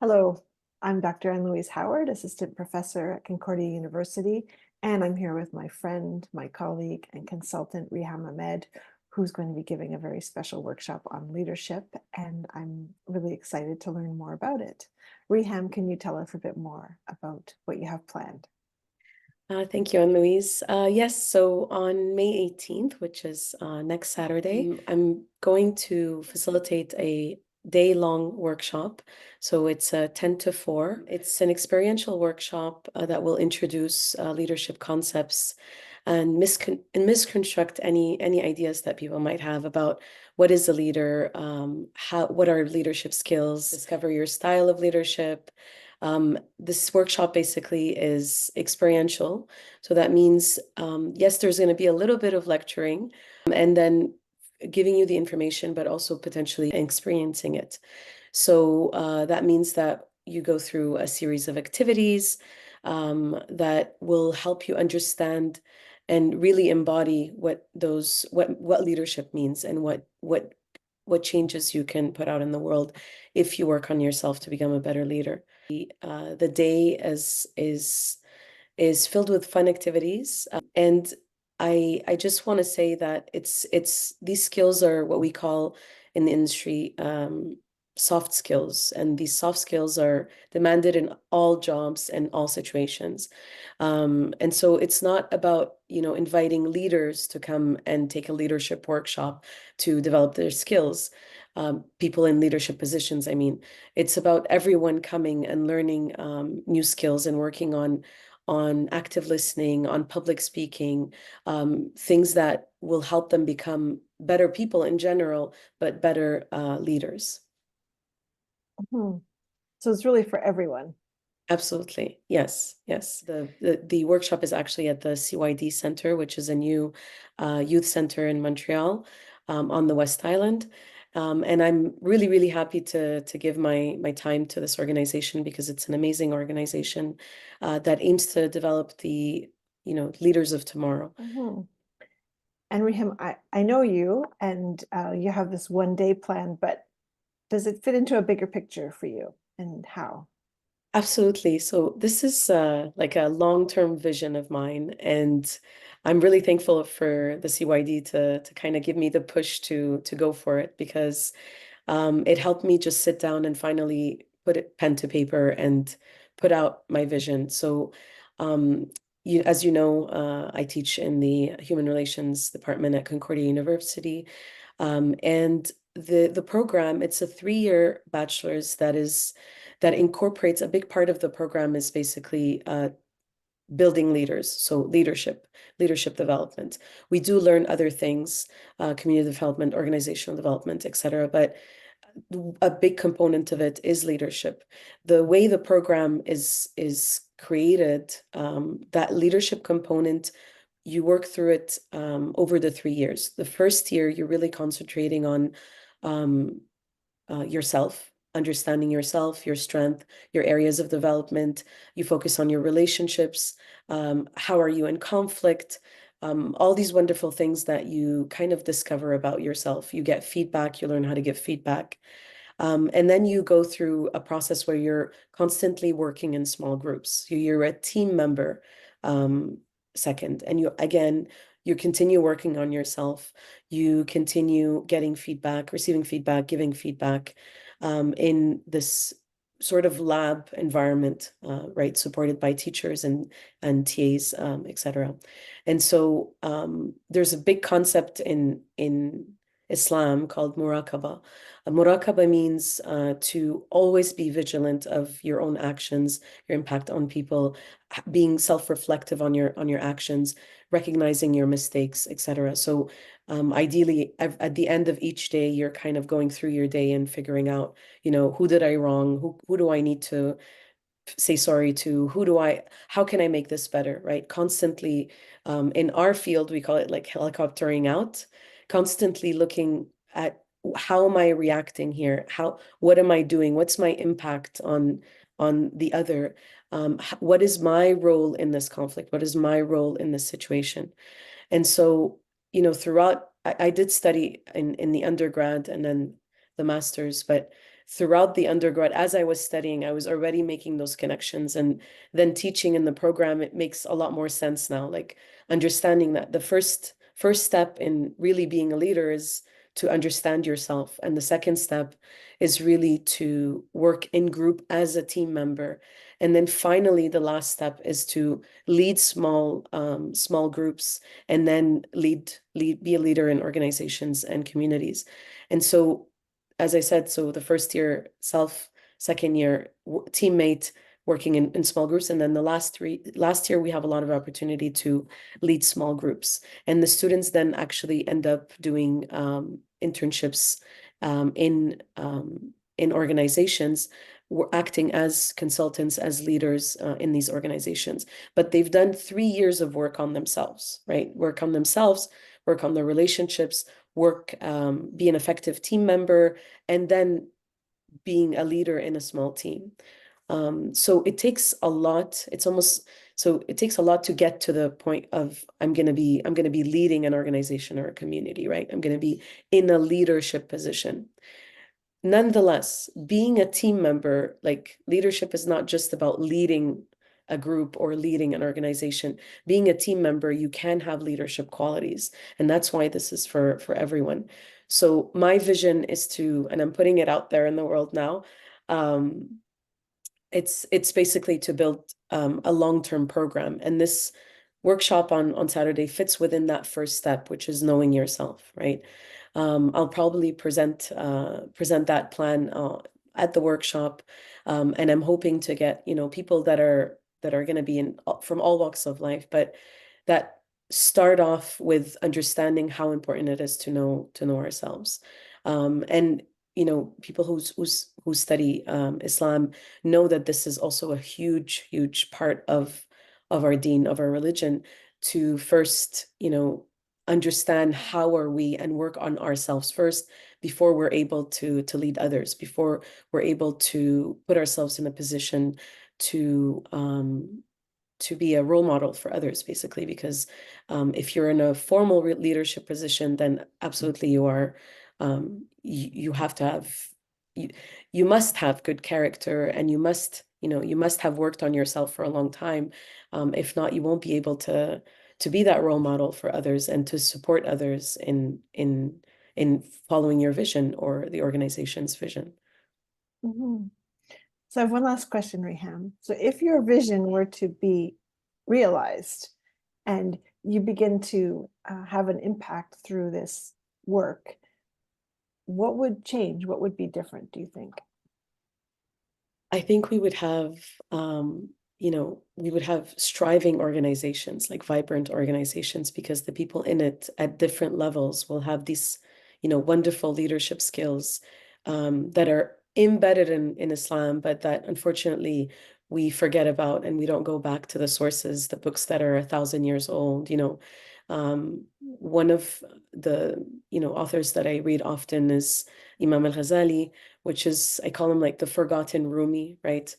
Hello, I'm Dr. Ann-Louise Howard, Assistant Professor at Concordia University, and I'm here with my friend, my colleague, and consultant, Riham Ahmed, who's going to be giving a very special workshop on leadership, and I'm really excited to learn more about it. Riham, can you tell us a bit more about what you have planned? Thank you, Ann-Louise. Yes, so on May 18th, which is next Saturday, I'm going to facilitate a day-long workshop. So it's 10 to 4. It's an experiential workshop that will introduce leadership concepts and misconstruct any ideas that people might have about what is a leader, what are leadership skills, discover your style of leadership. This workshop basically is experiential. So that means, yes, there's going to be a little bit of lecturing and then giving you the information, but also potentially experiencing it. So that means that you go through a series of activities that will help you understand and really embody what leadership means and what changes you can put out in the world if you work on yourself to become a better leader. The day is filled with fun activities, and I just want to say that it's these skills are what we call in the industry soft skills, and these soft skills are demanded in all jobs and all situations. And so it's not about, inviting leaders to come and take a leadership workshop to develop their skills. People in leadership positions, I mean, it's about everyone coming and learning new skills and working on active listening, on public speaking, things that will help them become better people in general, but better leaders. Mhm. So it's really for everyone. Absolutely. Yes. Yes. The workshop is actually at the CYD Center, which is a new youth center in Montreal, on the West Island. And I'm really, really happy to give my time to this organization because it's an amazing organization that aims to develop the, leaders of tomorrow. Mhm. And Riham, I know you, and you have this one day plan, but does it fit into a bigger picture for you, and how? Absolutely. So this is like a long-term vision of mine, and I'm really thankful for the CYD to kind of give me the push to go for it because it helped me just sit down and finally put it pen to paper and put out my vision. So um, as you know, I teach in the Human Relations Department at Concordia University, and the program, it's a 3-year bachelor's that incorporates a big part of the program is basically building leaders, so leadership development. We do learn other things, community development, organizational development, etc. But a big component of it is leadership. The way the program is created, that leadership component, you work through it over the 3 years. The first year, you're really concentrating on um, yourself, understanding yourself, your strength, your areas of development. You focus on your relationships. How are you in conflict? All these wonderful things that you kind of discover about yourself. You get feedback, you learn how to give feedback. And then you go through a process where you're constantly working in small groups. You're a team member, second, and you continue working on yourself. You continue getting feedback, receiving feedback, giving feedback, in this sort of lab environment, right, supported by teachers and TAs, etc. And so there's a big concept in Islam called muraqabah. Muraqabah means to always be vigilant of your own actions, your impact on people, being self-reflective on your actions, recognizing your mistakes, etc. So ideally, at the end of each day, you're kind of going through your day and figuring out, who did I wrong? Who do I need to say sorry to? How can I make this better, right? Constantly, in our field, we call it like helicoptering out, constantly looking at how am I reacting here? What am I doing? What's my impact on the other? What is my role in this conflict? What is my role in this situation? And so, throughout, I did study in the undergrad and then the master's, but throughout the undergrad, as I was studying, I was already making those connections. And then teaching in the program, it makes a lot more sense now. Like understanding that the first step in really being a leader is to understand yourself. And the second step is really to work in group as a team member. And then finally, the last step is to lead small groups, and then be a leader in organizations and communities. And so, as I said, so the first year self, second year teammate, working in small groups, and then the last year we have a lot of opportunity to lead small groups, and the students then actually end up doing internships in organizations. We're acting as consultants, as leaders in these organizations. But they've done 3 years of work on themselves, right? Work on themselves, work on their relationships, be an effective team member, and then being a leader in a small team. So it takes a lot. It takes a lot to get to the point of I'm gonna be leading an organization or a community, right? I'm gonna be in a leadership position. Nonetheless, being a team member, like leadership is not just about leading a group or leading an organization. Being a team member, you can have leadership qualities, and that's why this is for everyone. So my vision is to, and I'm putting it out there in the world now, um, it's basically to build a long-term program, and this workshop on Saturday fits within that first step, which is knowing yourself, right? I'll probably present that plan at the workshop, and I'm hoping to get people that are going to be in from all walks of life, but that start off with understanding how important it is to know ourselves, and people who study Islam know that this is also a huge part of our deen, of our religion, to first understand how are we and work on ourselves first before we're able to lead others, before we're able to put ourselves in a position to be a role model for others, basically, because if you're in a formal leadership position, then absolutely you are. You have to have you, you must have good character, and you must have worked on yourself for a long time. If not, you won't be able to be that role model for others and to support others in following your vision or the organization's vision. Mhm. So I have one last question, Reham. So if your vision were to be realized and you begin to have an impact through this work, what would change? What would be different, do you think? I think we would have striving organizations, like vibrant organizations, because the people in it at different levels will have these, wonderful leadership skills that are embedded in Islam, but that unfortunately we forget about, and we don't go back to the sources, the books that are 1,000 years old. One of the, authors that I read often is Imam al-Ghazali, which is, I call him like the forgotten Rumi, right?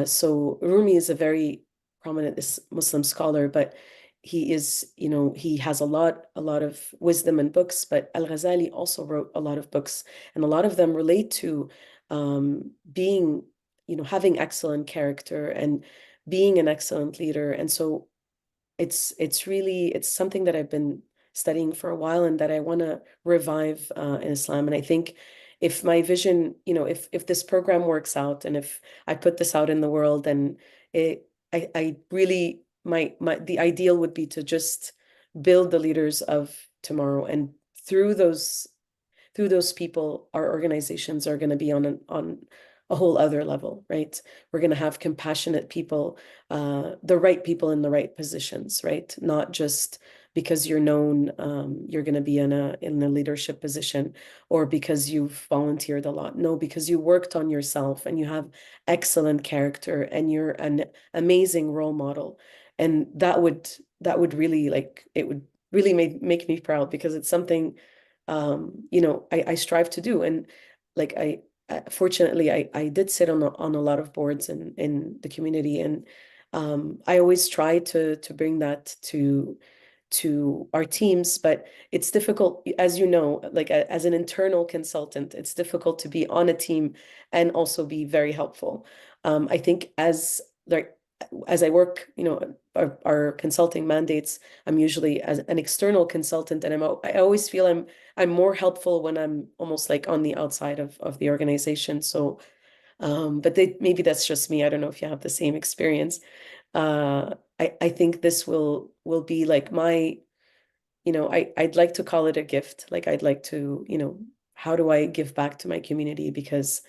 So Rumi is a very prominent Muslim scholar, but he has a lot of wisdom and books, but Al-Ghazali also wrote a lot of books, and a lot of them relate to being, having excellent character and being an excellent leader. And so it's something that I've been studying for a while and that I want to revive in Islam. And I think if my vision, if this program works out, and if I put this out in the world, then I really the ideal would be to just build the leaders of tomorrow, and through those people, our organizations are going to be on a whole other level, right? We're going to have compassionate people, the right people in the right positions, right? Not just because you're known, you're going to be in a leadership position, or because you've volunteered a lot. No, because you worked on yourself and you have excellent character and you're an amazing role model. And that would really, like, it would really make me proud, because it's something I strive to do. And like fortunately I did sit on a lot of boards in the community, and I always try to bring that to our teams, but it's difficult, as you know, like as an internal consultant, it's difficult to be on a team and also be very helpful. I think as I work, our consulting mandates, I'm usually as an external consultant, and I always feel I'm more helpful when I'm almost like on the outside of the organization. So, but maybe that's just me. I don't know if you have the same experience. I think this will be like I'd like to call it a gift. Like I'd like to, how do I give back to my community? Because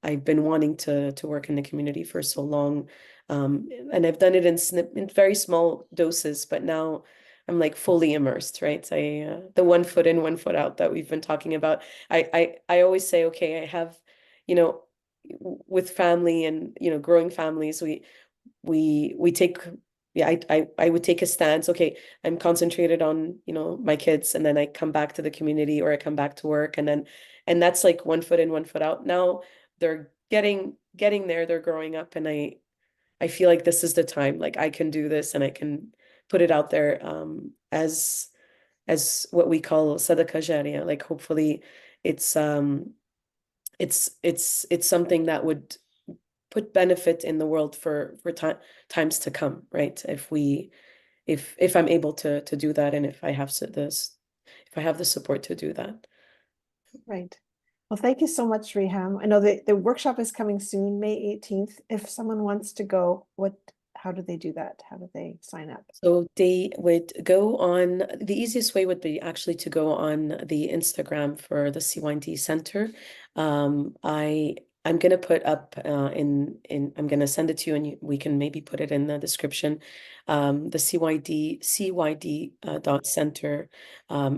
I've been wanting to work in the community for so long. And I've done it in very small doses, but now I'm like fully immersed, right? The 1 foot in, 1 foot out that we've been talking about. I always say, okay, I have, you know, with family and, growing families, we take, yeah, I would take a stance. Okay, I'm concentrated on, my kids, and then I come back to the community, or I come back to work, and that's like 1 foot in, 1 foot out. Now they're getting there, they're growing up, and I feel like this is the time. Like I can do this, and I can put it out there, as what we call sadaqah jariyah. Like hopefully it's it's something that would put benefit in the world for times to come, right? If I'm able to do that, and if I have if I have the support to do that. Right. Well, thank you so much, Reham. I know that the workshop is coming soon, May 18th. If someone wants to go, how do they do that? How do they sign up? So they would go on, the easiest way would be actually to go on the Instagram for the CYD Center. I'm gonna put up I'm gonna send it to you, and we can maybe put it in the description. The CYD dot center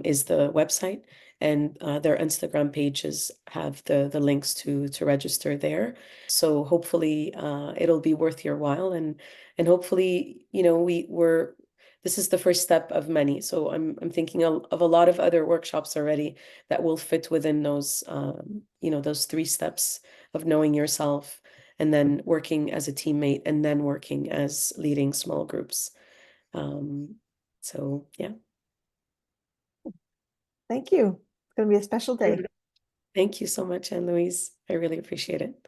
is the website, and their Instagram pages have the links to register there. So hopefully it'll be worth your while, and hopefully, this is the first step of many. So I'm thinking of a lot of other workshops already that will fit within those 3 steps of knowing yourself, and then working as a teammate, and then working as leading small groups. So yeah. Thank you. It's going to be a special day. Thank you so much, Ann-Louise. I really appreciate it.